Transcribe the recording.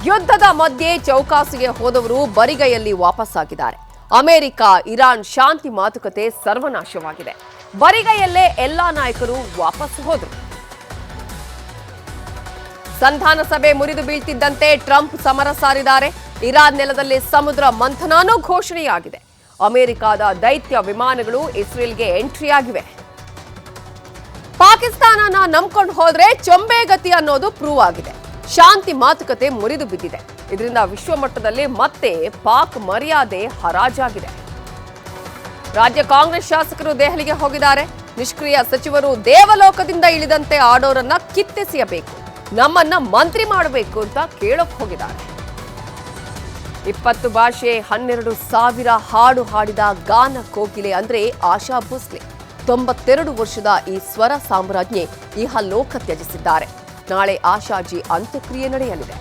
ಯುದ್ಧದ ಮಧ್ಯೆ ಚೌಕಾಸಿಗೆ ಹೋದವರು ಬರಿಗೈಯಲ್ಲಿ ವಾಪಸ್ಸಾಗಿದ್ದಾರೆ. ಅಮೆರಿಕ ಇರಾನ್ ಶಾಂತಿ ಮಾತುಕತೆ ಸರ್ವನಾಶವಾಗಿದೆ. ಬರಿಗೈಯಲ್ಲೇ ಎಲ್ಲಾ ನಾಯಕರು ವಾಪಸ್ ಹೋದರು. ಸಂಧಾನ ಸಭೆ ಮುರಿದು ಬೀಳ್ತಿದ್ದಂತೆ ಟ್ರಂಪ್ ಸಮರ ಸಾರಿದ್ದಾರೆ. ಇರಾನ್ ನೆಲದಲ್ಲಿ ಸಮುದ್ರ ಮಂಥನನೂ ಘೋಷಣೆಯಾಗಿದೆ. ಅಮೆರಿಕದ ದೈತ್ಯ ವಿಮಾನಗಳು ಇಸ್ರೇಲ್ಗೆ ಎಂಟ್ರಿ ಆಗಿವೆ. ಪಾಕಿಸ್ತಾನನ ನಂಬ್ಕೊಂಡು ಹೋದ್ರೆ ಚೊಂಬೆಗತಿ ಅನ್ನೋದು ಪ್ರೂವ್ ಆಗಿದೆ. ಶಾಂತಿ ಮಾತುಕತೆ ಮುರಿದು ಬಿದ್ದಿದೆ. ಇದರಿಂದ ವಿಶ್ವಮಟ್ಟದಲ್ಲಿ ಮತ್ತೆ ಪಾಕ್ ಮರ್ಯಾದೆ ಹರಾಜಾಗಿದೆ. ರಾಜ್ಯ ಕಾಂಗ್ರೆಸ್ ಶಾಸಕರು ದೆಹಲಿಗೆ ಹೋಗಿದ್ದಾರೆ. ನಿಷ್ಕ್ರಿಯ ಸಚಿವರು ದೇವಲೋಕದಿಂದ ಇಳಿದಂತೆ ಆಡೋರನ್ನ ಕಿತ್ತೆಸೆಯಬೇಕು, ನಮ್ಮನ್ನ ಮಂತ್ರಿ ಮಾಡಬೇಕು ಅಂತ ಕೇಳೋಕ್ ಹೋಗಿದ್ದಾರೆ. 20 ಭಾಷೆ 12,000 ಹಾಡು ಹಾಡಿದ ಗಾನ ಕೋಗಿಲೆ ಅಂದ್ರೆ ಆಶಾ ಭೋಸ್ಲೆ. 92 ವರ್ಷದ ಈ ಸ್ವರ ಸಾಮ್ರಾಜ್ಞೆ ಇಹಲೋಕ ತ್ಯಜಿಸಿದ್ದಾರೆ. ನಾಳೆ ಆಶಾಜಿ ಅಂತ್ಯಕ್ರಿಯೆ ನಡೆಯಲಿದೆ.